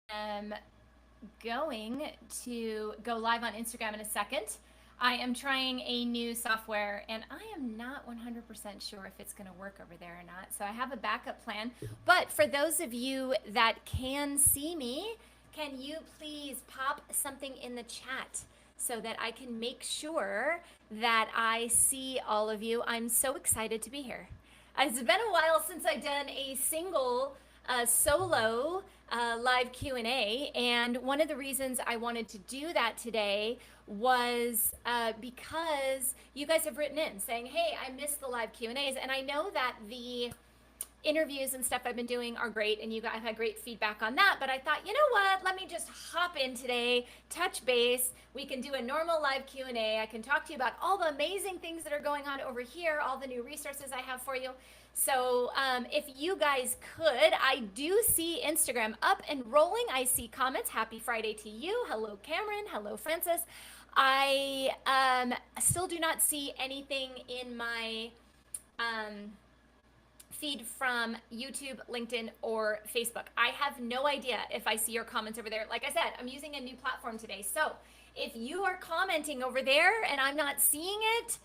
am going to go live on Instagram in a second. I am trying a new software and I am not 100% sure if it's going to work over there or not. So I have a backup plan. But for those of you that can see me, can you please pop something in the chat so that I can make sure that I see all of you? I'm so excited to be here. It's been a while since I've done a single solo live Q&A, and one of the reasons I wanted to do that today was because you guys have written in saying, hey, I missed the live Q&As, and I know that the interviews and stuff I've been doing are great, and you guys had great feedback on that. But I thought, you know what? Let me just hop in today, touch base. We can do a normal live Q&A. I can talk to you about all the amazing things that are going on over here, all the new resources I have for you. So if you guys could, I do see Instagram up and rolling. I see comments. Happy Friday to you. Hello, Cameron. Hello, Francis. I still do not see anything in my feed from YouTube, LinkedIn, or Facebook. I have no idea if I see your comments over there. Like I said, I'm using a new platform today. So if you are commenting over there and I'm not seeing it,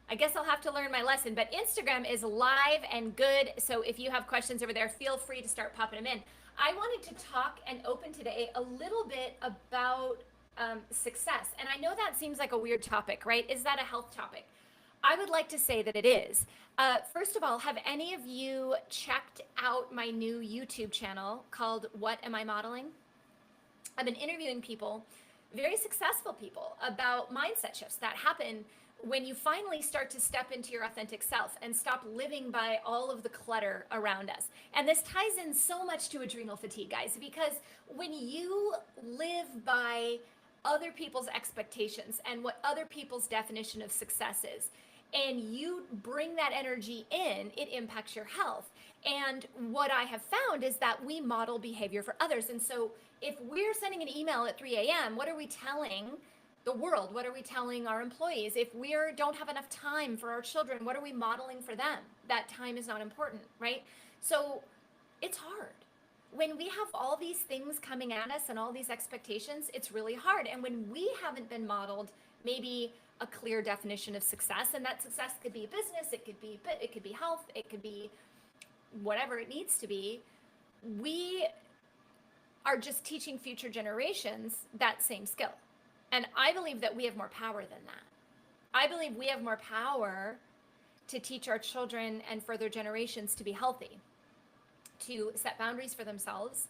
I guess I'll have to learn my lesson. But Instagram is live and good. So if you have questions over there, feel free to start popping them in. I wanted to talk and open today a little bit about success. And I know that seems like a weird topic, right? Is that a health topic? I would like to say that it is. First of all, have any of you checked out my new YouTube channel called What Am I Modeling? I've been interviewing people, very successful people, about mindset shifts that happen when you finally start to step into your authentic self and stop living by all of the clutter around us. And this ties in so much to adrenal fatigue, guys, because when you live by other people's expectations and what other people's definition of success is, and you bring that energy in, it impacts your health. And what I have found is that we model behavior for others. And so if we're sending an email at 3 a.m., what are we telling the world? What are we telling our employees? If we don't have enough time for our children, what are we modeling for them? That time is not important, right? So it's hard. When we have all these things coming at us and all these expectations, it's really hard. And when we haven't been modeled maybe a clear definition of success, and that success could be business, it could be health, it could be whatever it needs to be, we are just teaching future generations that same skill. And I believe that we have more power than that. I believe we have more power to teach our children and further generations to be healthy, to set boundaries for themselves,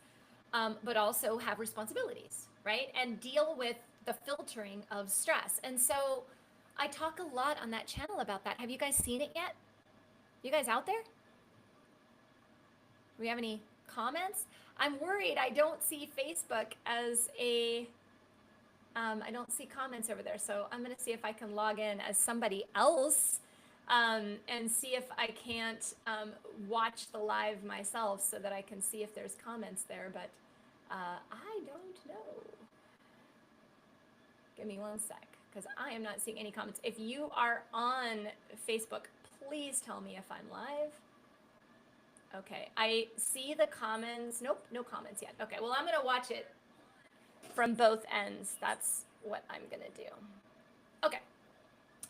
but also have responsibilities, right? And deal with the filtering of stress. And so I talk a lot on that channel about that. Have you guys seen it yet? You guys out there? Do we have any comments? I'm worried I don't see Facebook as a, I don't see comments over there. So I'm going to see if I can log in as somebody else and see if I can't watch the live myself so that I can see if there's comments there. But I don't know. Give me one sec, because I am not seeing any comments. If you are on Facebook, please tell me if I'm live. Okay, I see the comments. Nope, no comments yet. Okay, well, I'm gonna watch it from both ends. That's what I'm gonna do. Okay,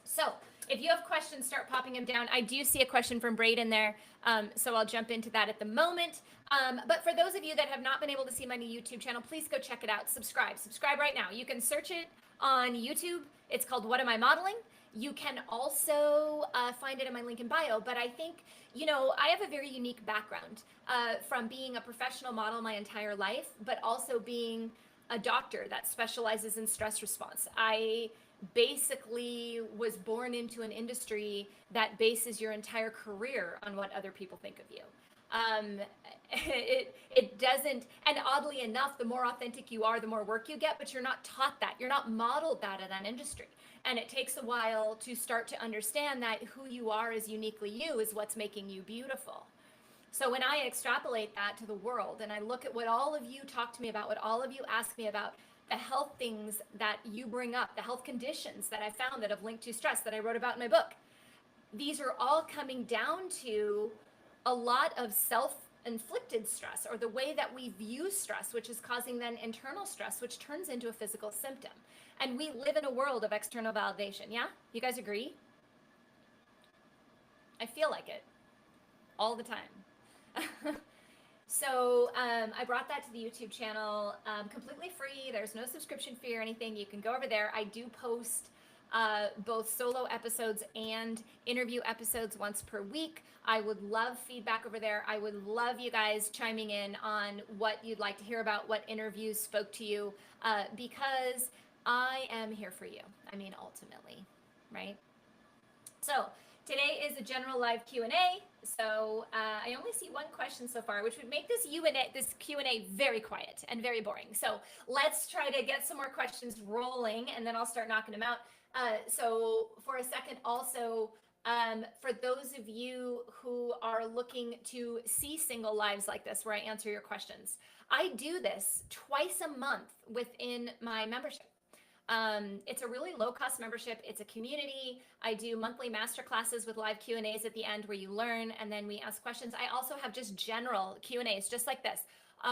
so if you have questions, start popping them down. I do see a question from Braden there, so I'll jump into that at the moment. But for those of you that have not been able to see my new YouTube channel, please go check it out. Subscribe right now. You can search it on YouTube. It's called What Am I Modeling? You can also find it in my link in bio. But I think, you know, I have a very unique background from being a professional model my entire life, but also being a doctor that specializes in stress response. I basically was born into an industry that bases your entire career on what other people think of you. It doesn't, and oddly enough, the more authentic you are, the more work you get, but you're not taught that. You're not modeled that in that industry. And it takes a while to start to understand that who you are as uniquely you is what's making you beautiful. So when I extrapolate that to the world and I look at what all of you talk to me about, what all of you ask me about, the health things that you bring up, the health conditions that I found that have linked to stress that I wrote about in my book, these are all coming down to a lot of self inflicted stress or the way that we view stress, which is causing then internal stress, which turns into a physical symptom. And we live in a world of external validation. Yeah? You guys agree? I feel like it all the time. So I brought that to the YouTube channel completely free. There's no subscription fee or anything. You can go over there. I do post both solo episodes and interview episodes once per week. I would love feedback over there. I would love you guys chiming in on what you'd like to hear about, what interviews spoke to you, because I am here for you. I mean, ultimately, right? So today is a general live Q&A. So I only see one question so far, which would make this Q&A very quiet and very boring. So let's try to get some more questions rolling, and then I'll start knocking them out. So for a second, also, for those of you who are looking to see single lives like this, where I answer your questions, I do this twice a month within my membership. It's a really low cost membership. It's a community. I do monthly master classes with live Q&As at the end where you learn and then we ask questions. I also have just general Q&As just like this.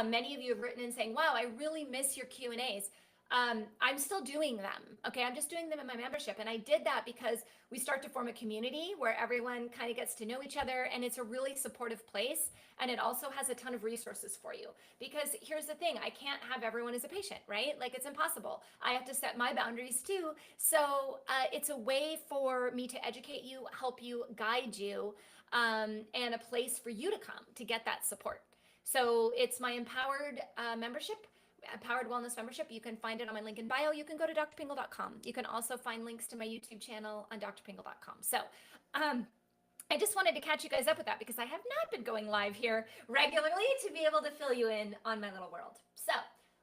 Many of you have written in saying, wow, I really miss your Q&As. I'm still doing them. Okay. I'm just doing them in my membership. And I did that because we start to form a community where everyone kind of gets to know each other, and it's a really supportive place. And it also has a ton of resources for you, because here's the thing. I can't have everyone as a patient, right? Like, it's impossible. I have to set my boundaries too. So it's a way for me to educate you, help you, guide you, and a place for you to come to get that support. So it's my Empowered membership. Empowered Wellness membership. You can find it on my link in bio. You can go to drpingle.com. You can also find links to my YouTube channel on drpingle.com. So I just wanted to catch you guys up with that, because I have not been going live here regularly to be able to fill you in on my little world. So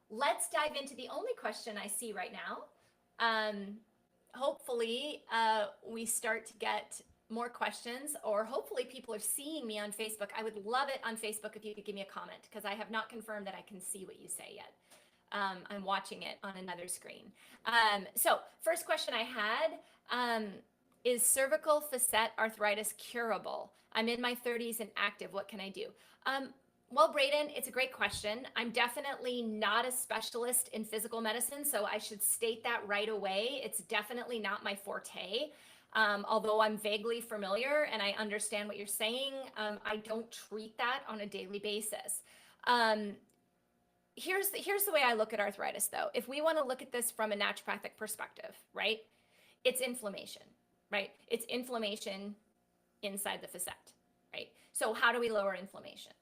let's dive into the only question I see right now. Hopefully we start to get more questions, or hopefully people are seeing me on Facebook. I would love it on Facebook if you could give me a comment, because I have not confirmed that I can see what you say yet. I'm watching it on another screen. So first question I had, is cervical facet arthritis curable? I'm in my 30s and active. What can I do? Well, Braden, it's a great question. I'm definitely not a specialist in physical medicine, so I should state that right away. It's definitely not my forte. Although I'm vaguely familiar and I understand what you're saying, I don't treat that on a daily basis. Here's the way I look at arthritis, though. If we want to look at this from a naturopathic perspective, right? It's inflammation, right? It's inflammation inside the facet, right? So how do we lower inflammation?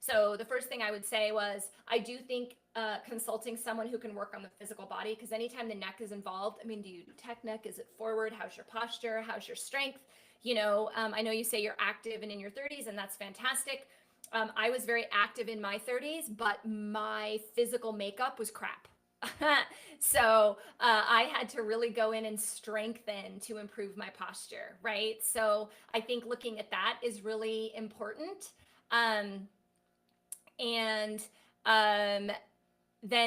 So the first thing I would say was, I do think consulting someone who can work on the physical body, because anytime the neck is involved, I mean, do you do tech neck? Is it forward? How's your posture? How's your strength? You know, I know you say you're active and in your 30s, and that's fantastic. I was very active in my 30s, but my physical makeup was crap. So I had to really go in and strengthen to improve my posture, right? So I think looking at that is really important. Then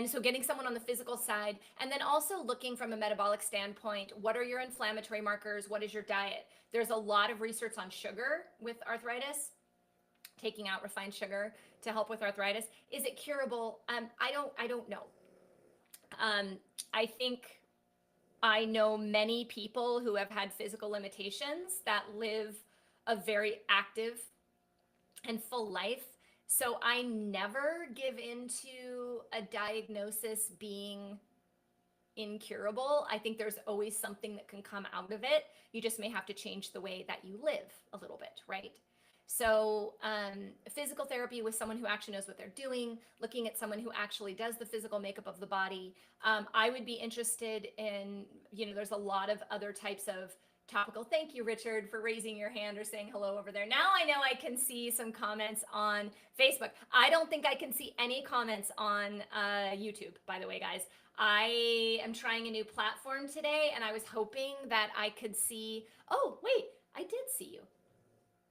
so getting someone on the physical side, and then also looking from a metabolic standpoint, what are your inflammatory markers? What is your diet? There's a lot of research on sugar with arthritis, taking out refined sugar to help with arthritis. Is it curable? I don't know. I think I know many people who have had physical limitations that live a very active and full life. So I never give into a diagnosis being incurable. I think there's always something that can come out of it. You just may have to change the way that you live a little bit, right? So physical therapy with someone who actually knows what they're doing, looking at someone who actually does the physical makeup of the body. I would be interested in, you know, there's a lot of other types of topical. Thank you, Richard, for raising your hand or saying hello over there. Now I know I can see some comments on Facebook. I don't think I can see any comments on YouTube, by the way, guys. I am trying a new platform today, and I was hoping that I could see, oh, wait, I did see you.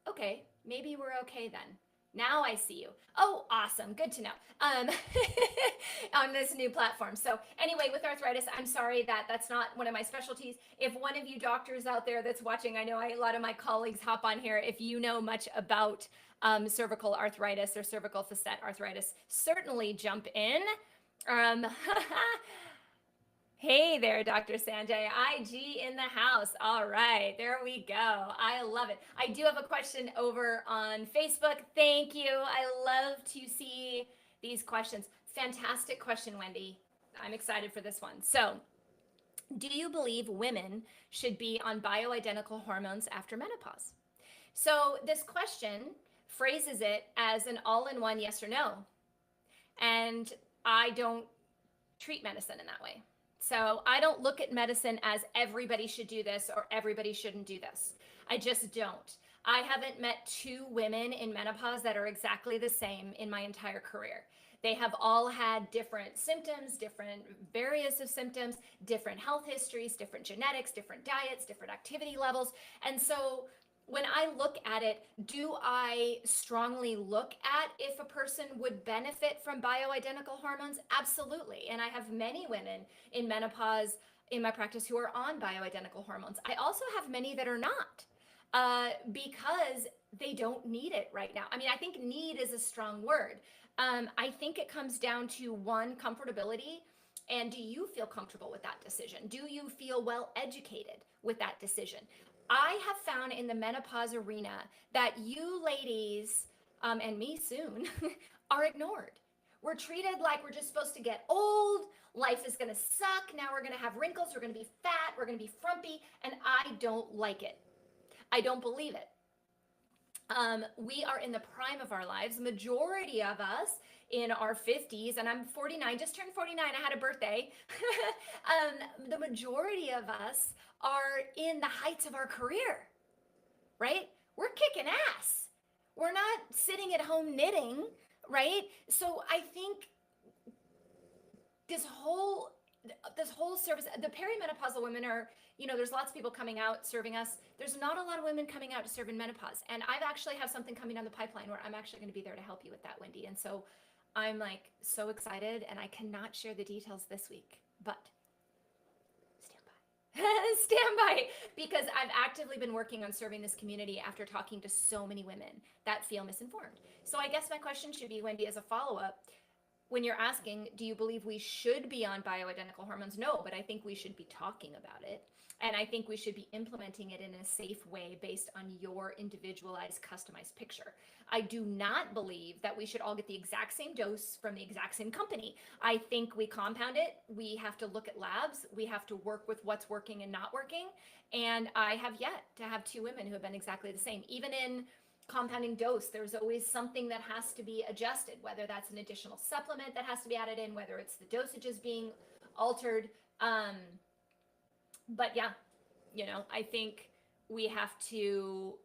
Okay, maybe we're okay then. Now I see you. Oh, awesome. Good to know. On this new platform. So anyway, with arthritis, I'm sorry that that's not one of my specialties. If one of you doctors out there that's watching, I know a lot of my colleagues hop on here. If you know much about cervical arthritis or cervical facet arthritis, certainly jump in. Um, Hey there, Dr. Sanjay. IG in the house. All right, there we go. I love it. I do have a question over on Facebook. Thank you. I love to see these questions. Fantastic question, Wendy. I'm excited for this one. So, do you believe women should be on bioidentical hormones after menopause? So, this question phrases it as an all in one yes or no. And I don't treat medicine in that way. So I don't look at medicine as everybody should do this or everybody shouldn't do this. I just don't. I haven't met two women in menopause that are exactly the same in my entire career. They have all had different symptoms, different various of symptoms, different health histories, different genetics, different diets, different activity levels. And so when I look at it, do I strongly look at if a person would benefit from bioidentical hormones? Absolutely. And I have many women in menopause in my practice who are on bioidentical hormones. I also have many that are not because they don't need it right now. I mean, I think need is a strong word. I think it comes down to one, comfortability. And do you feel comfortable with that decision? Do you feel well educated with that decision? I have found in the menopause arena that you ladies, and me soon, are ignored. We're treated like we're just supposed to get old. Life is going to suck. Now we're going to have wrinkles. We're going to be fat. We're going to be frumpy. And I don't like it. I don't believe it. We are in the prime of our lives. Majority of us in our 50s, and I'm 49, just turned 49. I had a birthday. The majority of us are in the heights of our career, right? We're kicking ass. We're not sitting at home knitting, right? So I think this whole service, the perimenopausal women are, there's lots of people coming out serving us. There's not a lot of women coming out to serve in menopause. And I've actually have something coming down the pipeline where I'm actually going to be there to help you with that, Wendy. And so I'm like so excited, and I cannot share the details this week, but stand by. Stand by, because I've actively been working on serving this community after talking to so many women that feel misinformed. So I guess my question should be, Wendy, as a follow-up, when you're asking, do you believe we should be on bioidentical hormones? No, but I think we should be talking about it. And I think we should be implementing it in a safe way based on your individualized, customized picture. I do not believe that we should all get the exact same dose from the exact same company. I think we compound it. We have to look at labs. We have to work with what's working and not working. And I have yet to have two women who have been exactly the same. Even in compounding dose, there's always something that has to be adjusted, whether that's an additional supplement that has to be added in, whether it's the dosages being altered. But yeah, I think we have to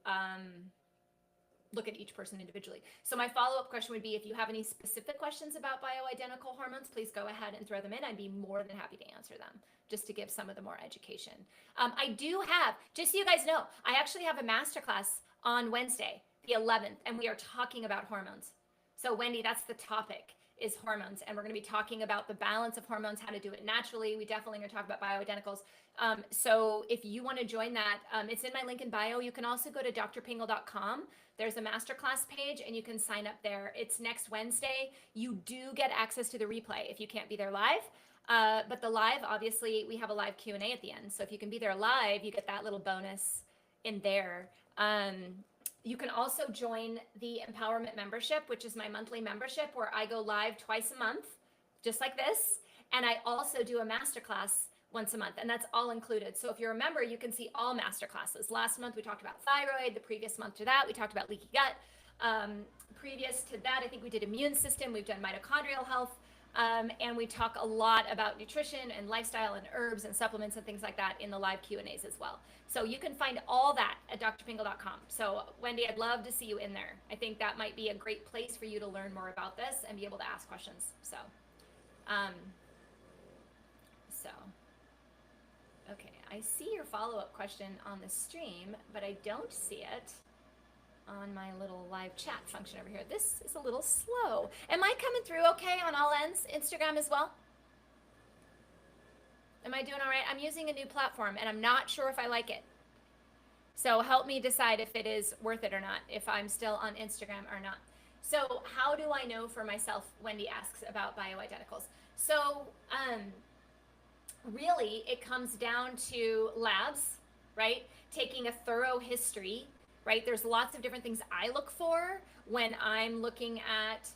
look at each person individually. So my follow-up question would be, if you have any specific questions about bioidentical hormones, please go ahead and throw them in. I'd be more than happy to answer them, just to give some of the more education. I do have, just so you guys know, I actually have a masterclass on Wednesday, the 11th, and we are talking about hormones. So Wendy, that's the topic, is hormones. And we're going to be talking about the balance of hormones, how to do it naturally. We definitely are going to talk about bioidenticals. So if you want to join that, it's in my link in bio. You can also go to drpingle.com. There's a masterclass page and you can sign up there. It's next Wednesday. You do get access to the replay if you can't be there live. But the live, obviously, we have a live Q&A at the end. So if you can be there live, you get that little bonus in there. You can also join the Empowerment membership, which is my monthly membership, where I go live twice a month, just like this. And I also do a masterclass once a month, and that's all included. So if you're a member, you can see all masterclasses. Last month, we talked about thyroid. The previous month to that, we talked about leaky gut. Previous to that, I think we did immune system. We've done mitochondrial health. And we talk a lot about nutrition and lifestyle and herbs and supplements and things like that in the live Q&As as well. So you can find all that at drpingle.com. So Wendy, I'd love to see you in there. I think that might be a great place for you to learn more about this and be able to ask questions. So, okay, I see your follow-up question on the stream, but I don't see it on my little live chat function over here. This is a little slow. Am I coming through okay on all ends? Instagram as well? Am I doing all right? I'm using a new platform and I'm not sure if I like it. So help me decide if it is worth it or not, if I'm still on Instagram or not. So how do I know for myself? Wendy asks about bioidenticals. So really it comes down to labs, right? Taking a thorough history, right? There's lots of different things I look for when I'm looking at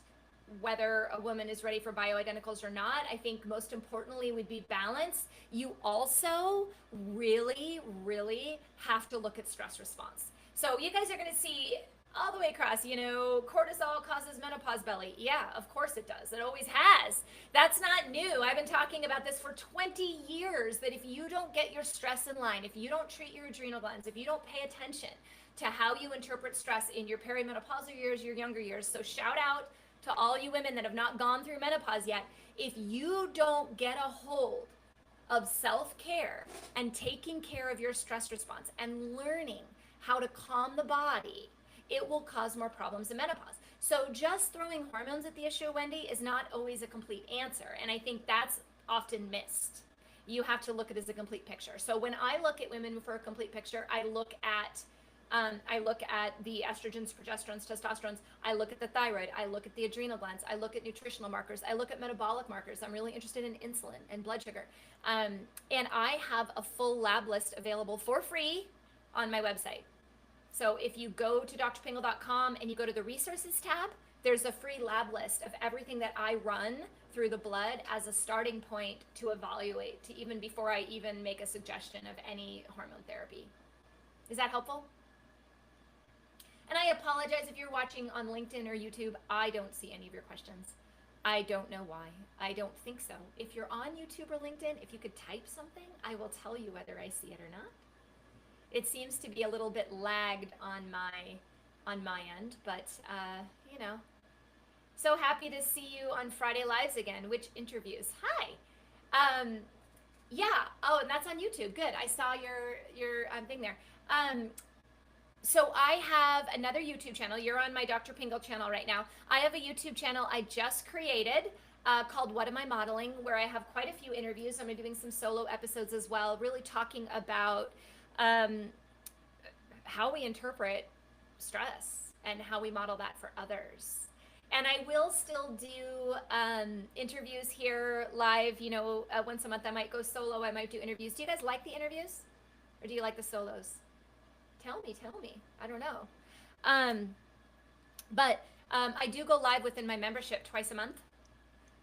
whether a woman is ready for bioidenticals or not. I think most importantly would be balance. You also really, really have to look at stress response. So you guys are going to see all the way across, cortisol causes menopause belly. Yeah, of course it does. It always has. That's not new. I've been talking about this for 20 years, that if you don't get your stress in line, if you don't treat your adrenal glands, if you don't pay attention to how you interpret stress in your perimenopausal years, your younger years. So shout out to all you women that have not gone through menopause yet. If you don't get a hold of self-care and taking care of your stress response and learning how to calm the body, it will cause more problems in menopause. So just throwing hormones at the issue, Wendy, is not always a complete answer. And I think that's often missed. You have to look at it as a complete picture. So when I look at women for a complete picture, I look at the estrogens, progesterones, testosterones. I look at the thyroid. I look at the adrenal glands. I look at nutritional markers. I look at metabolic markers. I'm really interested in insulin and blood sugar. And I have a full lab list available for free on my website. So if you go to drpingle.com and you go to the resources tab, there's a free lab list of everything that I run through the blood as a starting point to evaluate, to even before I even make a suggestion of any hormone therapy. Is that helpful? And I apologize if you're watching on LinkedIn or YouTube. I don't see any of your questions. I don't know why. I don't think so. If you're on YouTube or LinkedIn, if you could type something, I will tell you whether I see it or not. It seems to be a little bit lagged on my end, but So happy to see you on Friday Lives again. Which interviews? Hi. Yeah. Oh, and that's on YouTube. Good. I saw your thing there. So I have another YouTube channel. You're on my Dr. Pingle channel right now. I have a YouTube channel I just created called What Am I Modeling, where I have quite a few interviews. I'm doing some solo episodes as well, really talking about how we interpret stress and how we model that for others. And I will still do interviews here live, once a month. I might go solo, I might do interviews. Do you guys like the interviews? Or do you like the solos? Tell me. I don't know. But I do go live within my membership twice a month.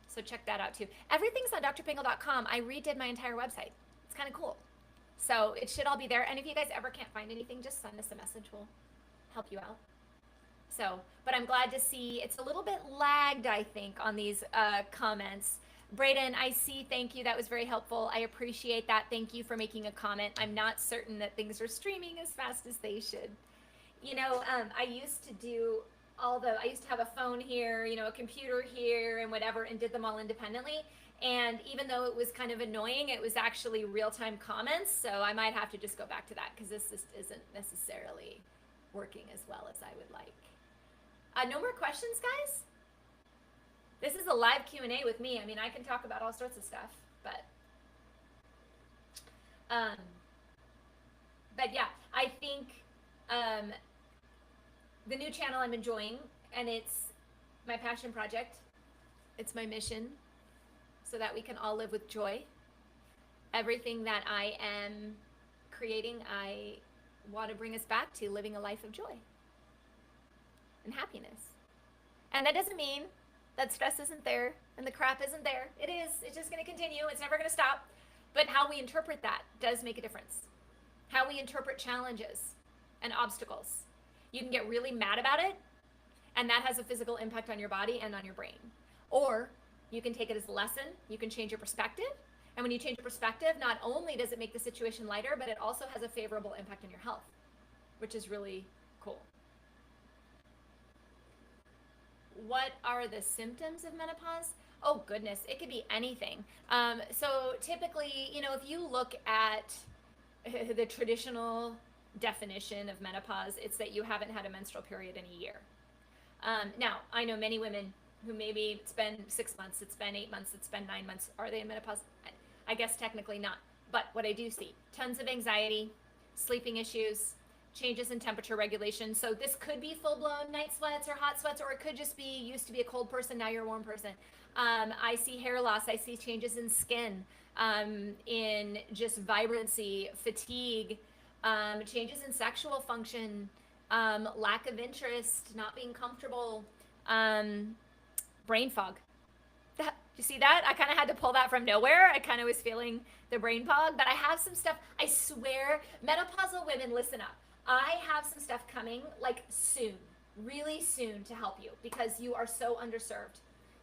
So check that out too. Everything's on drpingle.com. I redid my entire website. It's kind of cool. So it should all be there. And if you guys ever can't find anything, just send us a message. We'll help you out. So, but I'm glad to see it's a little bit lagged, I think, on these comments. Braden, I see. Thank you. That was very helpful. I appreciate that. Thank you for making a comment. I'm not certain that things are streaming as fast as they should. I used to have a phone here, a computer here and whatever, and did them all independently. And even though it was kind of annoying, it was actually real-time comments. So I might have to just go back to that because this just isn't necessarily working as well as I would like. No more questions, guys? This is a live Q&A with me. I mean, I can talk about all sorts of stuff, but yeah, I think the new channel I'm enjoying, and it's my passion project. It's my mission, so that we can all live with joy. Everything that I am creating, I want to bring us back to living a life of joy and happiness. And that doesn't mean that stress isn't there and the crap isn't there. It is. It's just going to continue. It's never going to stop. But how we interpret that does make a difference. How we interpret challenges and obstacles. You can get really mad about it, and that has a physical impact on your body and on your brain. Or you can take it as a lesson. You can change your perspective. And when you change your perspective, not only does it make the situation lighter, but it also has a favorable impact on your health, which is really cool. What are the symptoms of menopause? Oh goodness, it could be anything. So typically, if you look at the traditional definition of menopause, it's that you haven't had a menstrual period in a year. Now, I know many women who maybe it's been 6 months, it's been 8 months, it's been 9 months. Are they in menopause? I guess technically not. But what I do see, tons of anxiety, sleeping issues, changes in temperature regulation. So this could be full-blown night sweats or hot sweats, or it could just be used to be a cold person, now you're a warm person. I see hair loss. I see changes in skin, in just vibrancy, fatigue, changes in sexual function, lack of interest, not being comfortable, brain fog. You see that? I kind of had to pull that from nowhere. I kind of was feeling the brain fog, but I have some stuff. I swear, menopausal women, listen up. I have some stuff coming like soon, really soon, to help you because you are so underserved.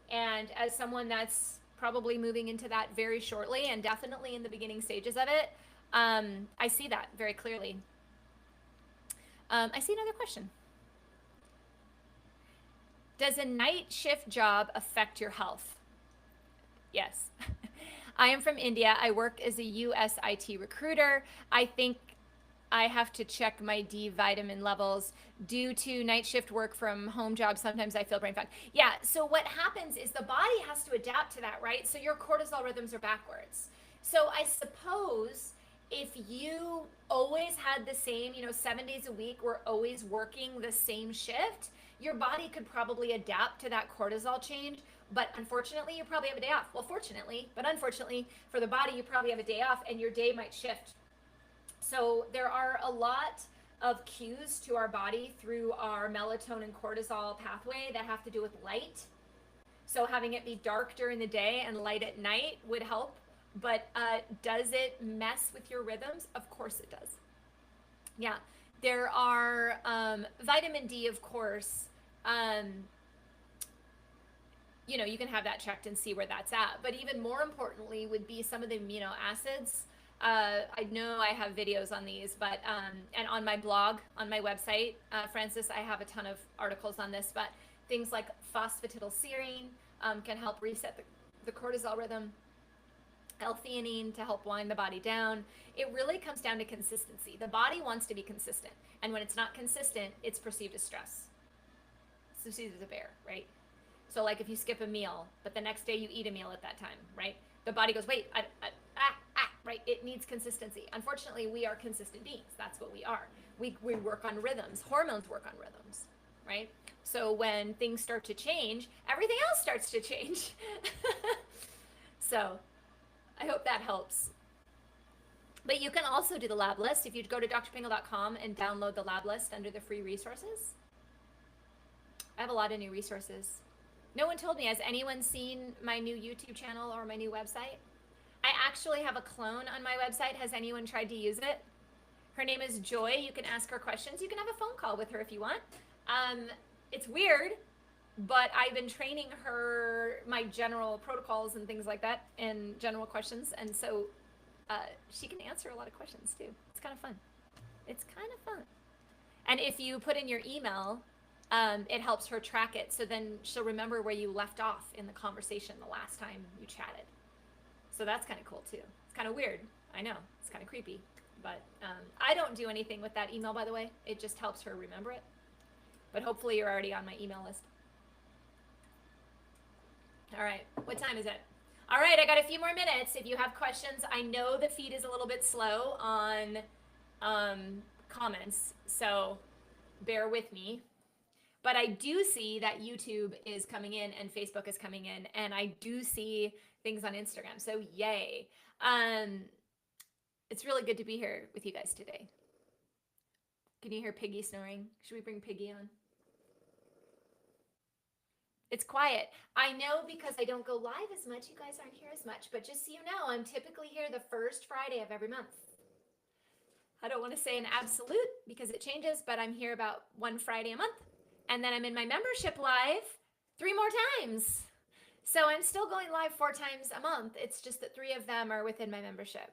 And as someone that's probably moving into that very shortly and definitely in the beginning stages of it, I see that very clearly. I see another question. Does a night shift job affect your health? Yes. I am from India. I work as a US IT recruiter. I think I have to check my D vitamin levels due to night shift work from home jobs. Sometimes I feel brain fog. Yeah, so what happens is the body has to adapt to that, right? So your cortisol rhythms are backwards. So I suppose if you always had the same, 7 days a week, we're always working the same shift, your body could probably adapt to that cortisol change. But unfortunately, you probably have a day off. Well, fortunately, but unfortunately for the body, you probably have a day off and your day might shift. So there are a lot of cues to our body through our melatonin cortisol pathway that have to do with light. So having it be dark during the day and light at night would help. But does it mess with your rhythms? Of course it does. Yeah, there are vitamin D, of course. You can have that checked and see where that's at. But even more importantly would be some of the amino acids. I know I have videos on these, but and on my blog, on my website, Francis, I have a ton of articles on this, but things like phosphatidylserine can help reset the cortisol rhythm, L-theanine to help wind the body down. It really comes down to consistency. The body wants to be consistent, and when it's not consistent, it's perceived as stress. It's perceived as a bear, right? So like if you skip a meal, but the next day you eat a meal at that time, right? The body goes, wait, right? It needs consistency. Unfortunately, we are consistent beings. That's what we are. We work on rhythms. Hormones work on rhythms, right? So when things start to change, everything else starts to change. So I hope that helps. But you can also do the lab list. If you go to drpingle.com and download the lab list under the free resources, I have a lot of new resources. No one told me, has anyone seen my new YouTube channel or my new website? I actually have a clone on my website. Has anyone tried to use it? Her name is Joy. You can ask her questions. You can have a phone call with her if you want. It's weird, but I've been training her my general protocols and things like that and general questions. And so she can answer a lot of questions too. It's kind of fun. It's kind of fun. And if you put in your email, it helps her track it. So then she'll remember where you left off in the conversation the last time you chatted. So that's kind of cool too. It's kind of weird. I know, it's kind of creepy, but I don't do anything with that email, by the way. It just helps her remember it. But hopefully you're already on my email list. All right, what time is it? All right, I got a few more minutes. If you have questions, I know the feed is a little bit slow on comments, so bear with me. But I do see that YouTube is coming in and Facebook is coming in, and I do see things on Instagram. So yay. It's really good to be here with you guys today. Can you hear Piggy snoring? Should we bring Piggy on? It's quiet. I know because I don't go live as much. You guys aren't here as much, but just so you know, I'm typically here the first Friday of every month. I don't want to say an absolute because it changes, but I'm here about one Friday a month. And then I'm in my membership live 3 more times. So I'm still going live 4 times a month. It's just that 3 of them are within my membership.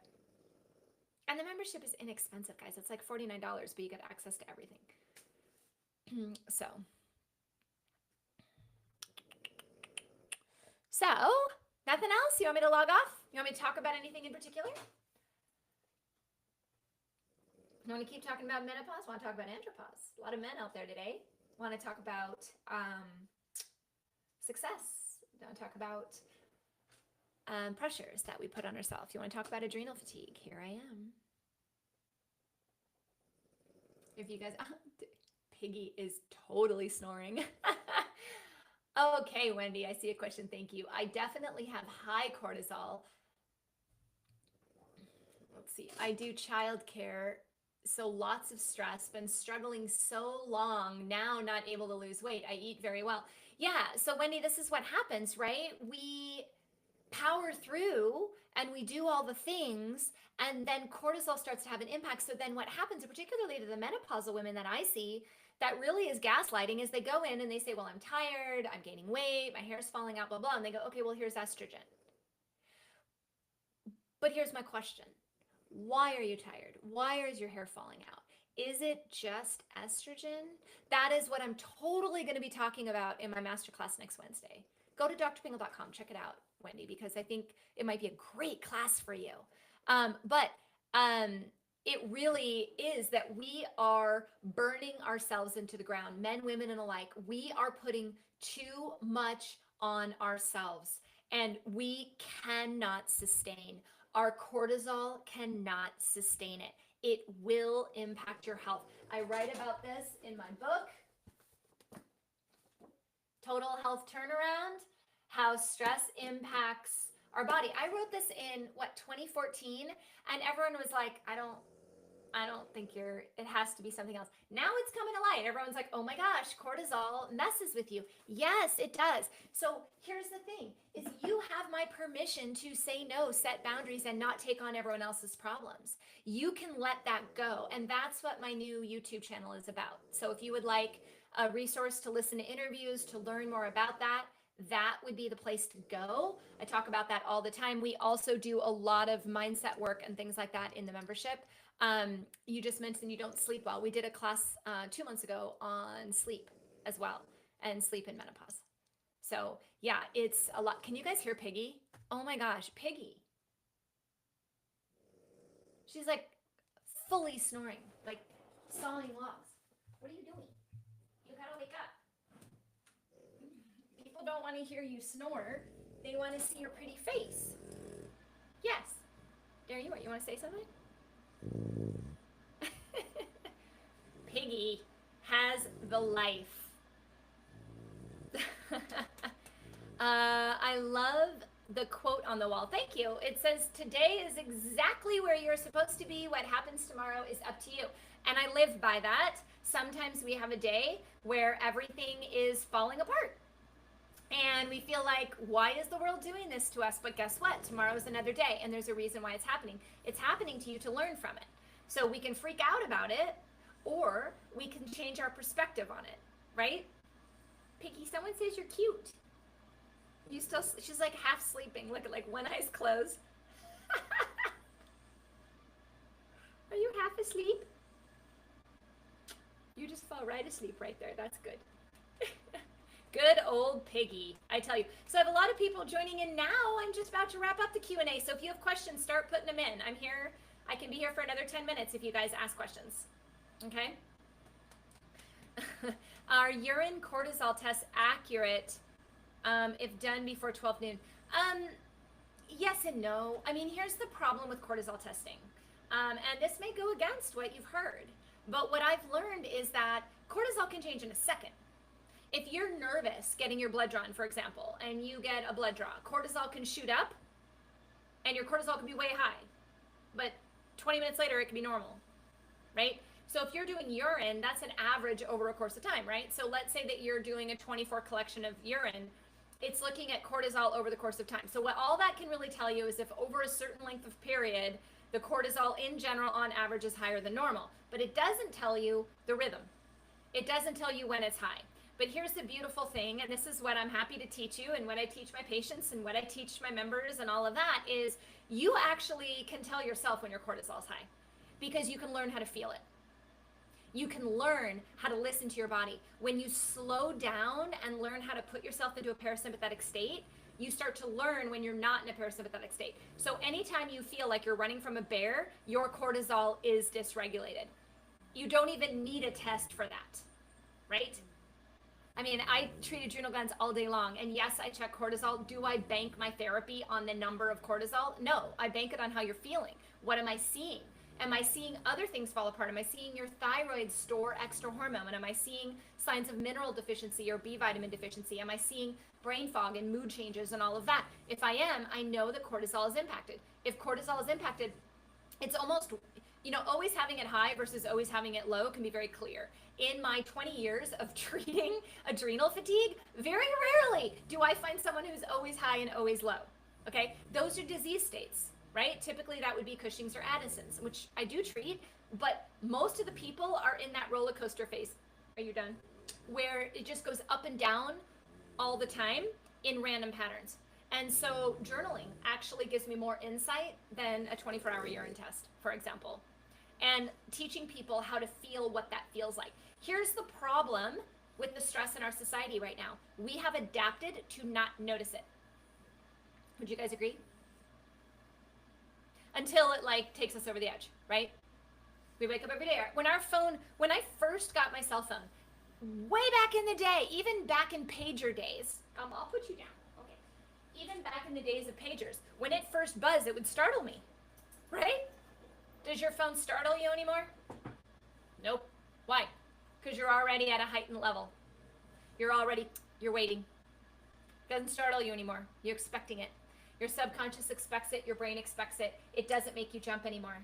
And the membership is inexpensive, guys. It's like $49, but you get access to everything. So, nothing else? You want me to log off? You want me to talk about anything in particular? You want to keep talking about menopause? Want to talk about andropause? A lot of men out there today. Want to talk about success. Want to talk about pressures that we put on ourselves. You want to talk about adrenal fatigue? Here I am. If you guys, Piggy is totally snoring. Okay, Wendy, I see a question. Thank you. I definitely have high cortisol. Let's see. I do childcare, so lots of stress, been struggling so long, now not able to lose weight. I eat very well. Yeah, so Wendy, this is what happens, right? We power through and we do all the things, and then cortisol starts to have an impact. So then what happens, particularly to the menopausal women that I see, that really is gaslighting, is they go in and they say, well, I'm tired, I'm gaining weight, my hair's falling out, blah blah, and they go, okay, well, here's estrogen. But here's my question: why are you tired? Why is your hair falling out? Is it just estrogen? That is what I'm totally going to be talking about in my masterclass next Wednesday. Go to drpingle.com, check it out, Wendy, because I think it might be a great class for you. But it really is that we are burning ourselves into the ground, men, women, and alike. We are putting too much on ourselves, and we cannot sustain. Our cortisol cannot sustain it. It will impact your health. I write about this in my book, Total Health Turnaround, how stress impacts our body. I wrote this in 2014, and everyone was like, I don't think it has to be something else. Now it's coming to light. Everyone's like, oh my gosh, cortisol messes with you. Yes, it does. So here's the thing, is you have my permission to say no, set boundaries, and not take on everyone else's problems. You can let that go. And that's what my new YouTube channel is about. So if you would like a resource to listen to interviews, to learn more about that, that would be the place to go. I talk about that all the time. We also do a lot of mindset work and things like that in the membership. You just mentioned you don't sleep well. We did a class 2 months ago on sleep as well, and sleep in menopause. So yeah, it's a lot. Can you guys hear Piggy? Oh my gosh, Piggy. She's like fully snoring, like sawing logs. What are you doing? You gotta wake up. People don't want to hear you snore. They want to see your pretty face. Yes. There you are. You want to say something? Piggy has the life. I love the quote on the wall. Thank you. It says, today is exactly where you're supposed to be. What happens tomorrow is up to you. And I live by that. Sometimes we have a day where everything is falling apart. And we feel like, why is the world doing this to us? But guess what? Tomorrow is another day, and there's a reason why it's happening. It's happening to you to learn from it. So we can freak out about it, or we can change our perspective on it, right? Piggy, someone says you're cute. She's like half sleeping. Look at, like, one eye's closed. Are you half asleep? You just fall right asleep right there. That's good. Good old Piggy, I tell you. So I have a lot of people joining in now. I'm just about to wrap up the Q&A. So if you have questions, start putting them in. I'm here. I can be here for another 10 minutes if you guys ask questions. Okay? Are urine cortisol tests accurate if done before 12 noon? Yes and no. I mean, here's the problem with cortisol testing. And this may go against what you've heard. But what I've learned is that cortisol can change in a second. If you're nervous getting your blood drawn, for example, and you get a blood draw, cortisol can shoot up and your cortisol can be way high. But 20 minutes later, it can be normal, right? So if you're doing urine, that's an average over a course of time, right? So let's say that you're doing a 24 collection of urine. It's looking at cortisol over the course of time. So what all that can really tell you is if over a certain length of period, the cortisol in general on average is higher than normal. But it doesn't tell you the rhythm. It doesn't tell you when it's high. But here's the beautiful thing, and this is what I'm happy to teach you, and what I teach my patients, and what I teach my members, and all of that, is you actually can tell yourself when your cortisol's high, because you can learn how to feel it. You can learn how to listen to your body. When you slow down and learn how to put yourself into a parasympathetic state, you start to learn when you're not in a parasympathetic state. So anytime you feel like you're running from a bear, your cortisol is dysregulated. You don't even need a test for that, right? I mean, I treat adrenal glands all day long, and yes, I check cortisol. Do I bank my therapy on the number of cortisol? No, I bank it on how you're feeling. What am I seeing? Am I seeing other things fall apart? Am I seeing your thyroid store extra hormone? Am I seeing signs of mineral deficiency or B vitamin deficiency? Am I seeing brain fog and mood changes and all of that? If I am, I know that cortisol is impacted. If cortisol is impacted, it's almost, always having it high versus always having it low can be very clear. In my 20 years of treating adrenal fatigue, very rarely do I find someone who's always high and always low. Okay, those are disease states, right? Typically that would be Cushing's or Addison's, which I do treat, but most of the people are in that roller coaster phase. Are you done? Where it just goes up and down all the time in random patterns. And so journaling actually gives me more insight than a 24-hour urine test, for example. And teaching people how to feel what that feels like. Here's the problem with the stress in our society right now. We have adapted to not notice it. Would you guys agree? Until it takes us over the edge, right? We wake up every day. When I first got my cell phone, way back in the day, even back in pager days, I'll put you down. Okay. Even back in the days of pagers, when it first buzzed, it would startle me, right? Does your phone startle you anymore? Nope. Why? Because you're already at a heightened level. You're waiting. It doesn't startle you anymore. You're expecting it. Your subconscious expects it. Your brain expects it. It doesn't make you jump anymore,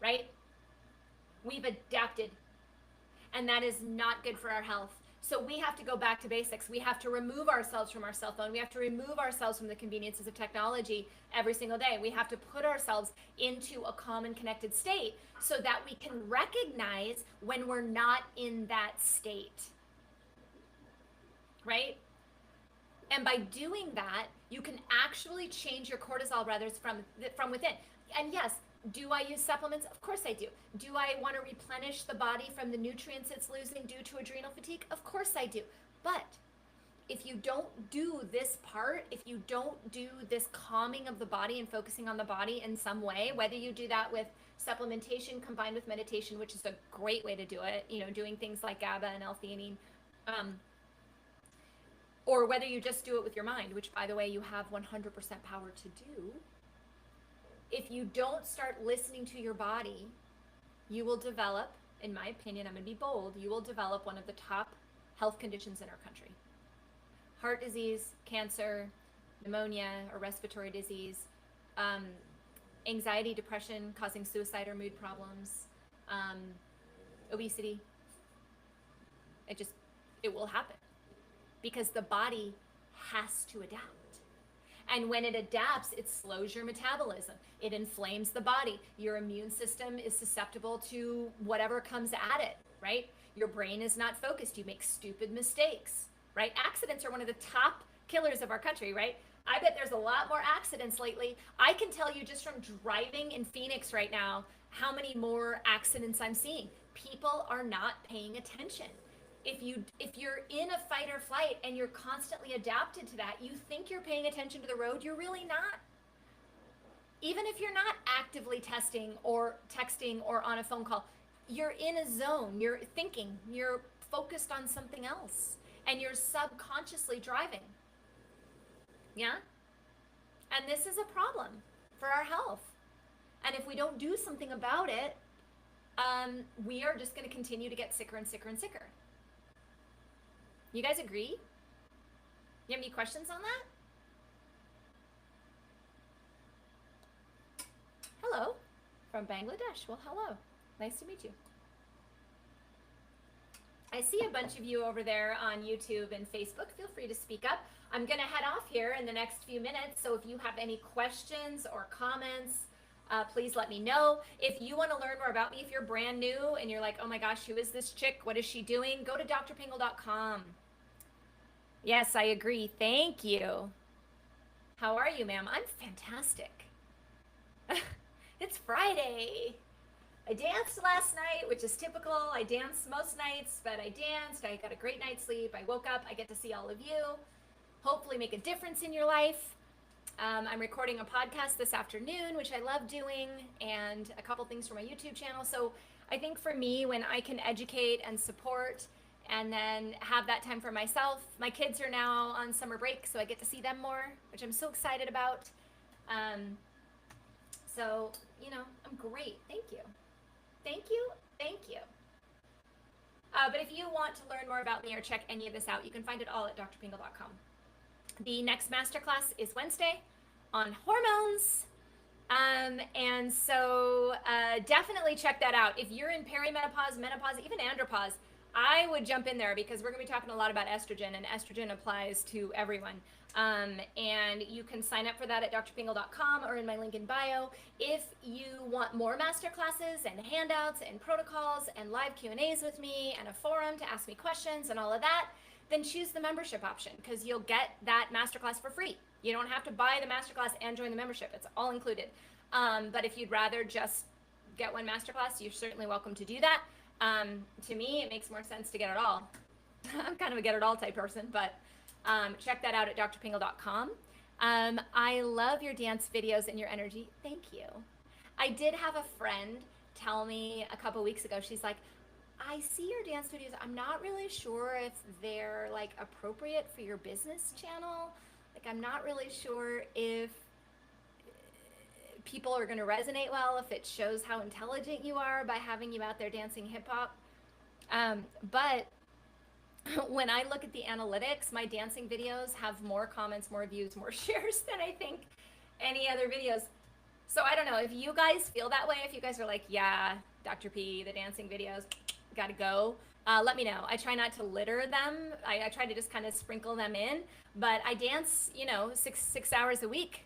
right? We've adapted, and that is not good for our health. So we have to go back to basics. We have to remove ourselves from our cell phone. We have to remove ourselves from the conveniences of technology every single day. We have to put ourselves into a calm and connected state so that we can recognize when we're not in that state, right? And by doing that, you can actually change your cortisol levels from within. And yes, do I use supplements? Of course I do. Do I want to replenish the body from the nutrients it's losing due to adrenal fatigue? Of course I do. But if you don't do this part, if you don't do this calming of the body and focusing on the body in some way, whether you do that with supplementation combined with meditation, which is a great way to do it, doing things like GABA and L-theanine, or whether you just do it with your mind, which, by the way, you have 100% power to do. If you don't start listening to your body, you will develop, in my opinion, I'm going to be bold, you will develop one of the top health conditions in our country. Heart disease, cancer, pneumonia or respiratory disease, anxiety, depression causing suicide or mood problems, obesity. It will happen because the body has to adapt. And when it adapts, it slows your metabolism. It inflames the body. Your immune system is susceptible to whatever comes at it, right? Your brain is not focused. You make stupid mistakes, right? Accidents are one of the top killers of our country, right? I bet there's a lot more accidents lately. I can tell you just from driving in Phoenix right now, how many more accidents I'm seeing. People are not paying attention. If you're in a fight or flight and you're constantly adapted to that, you think you're paying attention to the road, you're really not. Even if you're not actively testing or texting or on a phone call, you're in a zone, you're thinking, you're focused on something else, and you're subconsciously driving. Yeah? And this is a problem for our health. And if we don't do something about it, we are just going to continue to get sicker and sicker and sicker. You guys agree? You have any questions on that? Hello from Bangladesh. Well, hello. Nice to meet you. I see a bunch of you over there on YouTube and Facebook. Feel free to speak up. I'm going to head off here in the next few minutes. So if you have any questions or comments, please let me know. If you want to learn more about me, if you're brand new and you're like, oh my gosh, who is this chick? What is she doing? Go to drpingle.com. Yes, I agree. Thank you. How are you, ma'am? I'm fantastic. It's Friday. I danced last night, which is typical. I dance most nights, but I danced. I got a great night's sleep. I woke up. I get to see all of you. Hopefully make a difference in your life. I'm recording a podcast this afternoon, which I love doing, and a couple things for my YouTube channel. So I think for me, when I can educate and support and then have that time for myself, my kids are now on summer break, so I get to see them more, which I'm so excited about. So, I'm great. Thank you. Thank you. Thank you. But if you want to learn more about me or check any of this out, you can find it all at drpingle.com. The next masterclass is Wednesday on hormones. And so definitely check that out. If you're in perimenopause, menopause, even andropause, I would jump in there because we're going to be talking a lot about estrogen, and estrogen applies to everyone. And you can sign up for that at drpingle.com or in my link in bio. If you want more masterclasses and handouts and protocols and live Q&As with me and a forum to ask me questions and all of that, then choose the membership option because you'll get that masterclass for free. You don't have to buy the masterclass and join the membership. It's all included. But if you'd rather just get one masterclass, you're certainly welcome to do that. To me, it makes more sense to get it all. I'm kind of a get it all type person, but check that out at drpingle.com. I love your dance videos and your energy. Thank you. I did have a friend tell me a couple weeks ago, she's like, I see your dance videos. I'm not really sure if they're like appropriate for your business channel. Like, I'm not really sure if people are going to resonate well, if it shows how intelligent you are by having you out there dancing hip hop. But when I look at the analytics, my dancing videos have more comments, more views, more shares than I think any other videos. So I don't know if you guys feel that way. If you guys are like, yeah, Dr. P, the dancing videos, gotta go. Let me know. I try not to litter them. I try to just kind of sprinkle them in, but I dance, you know, six hours a week.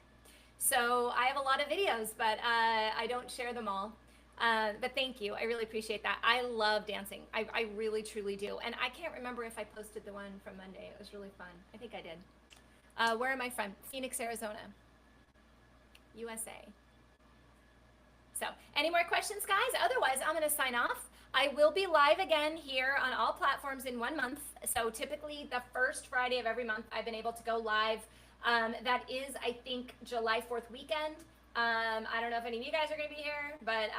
So I have a lot of videos, but I don't share them all. But thank you. I really appreciate that. I love dancing. I really, truly do. And I can't remember if I posted the one from Monday. It was really fun. I think I did. Where am I from? Phoenix, Arizona, USA. So any more questions, guys? Otherwise, I'm going to sign off. I will be live again here on all platforms in 1 month. So typically the first Friday of every month, I've been able to go live. That is, I think, July 4th weekend. I don't know if any of you guys are going to be here, but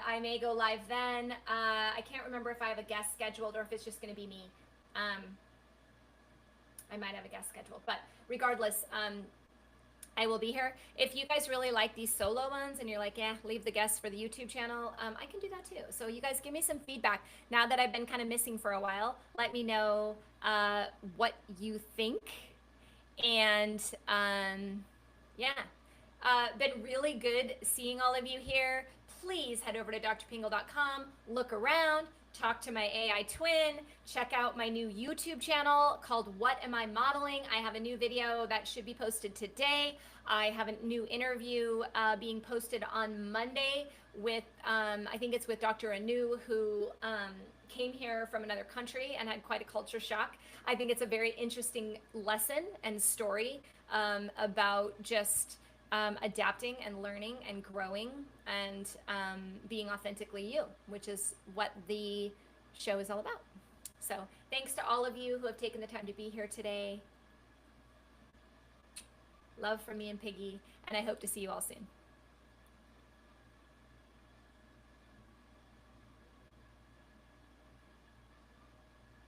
I may go live then. I can't remember if I have a guest scheduled or if it's just going to be me. I might have a guest scheduled, but regardless, I will be here. If you guys really like these solo ones and you're like, yeah, leave the guests for the YouTube channel, I can do that too. So you guys give me some feedback. Now that I've been kind of missing for a while, let me know what you think. And yeah, been really good seeing all of you here. Please head over to drpingle.com, look around, talk to my AI twin, check out my new YouTube channel called What Am I Modeling? I have a new video that should be posted today. I have a new interview being posted on Monday with, I think it's with Dr. Anu, who came here from another country and had quite a culture shock. I think it's a very interesting lesson and story about just adapting and learning and growing and being authentically you, which is what the show is all about. So thanks to all of you who have taken the time to be here today. Love from me and Piggy, and I hope to see you all soon.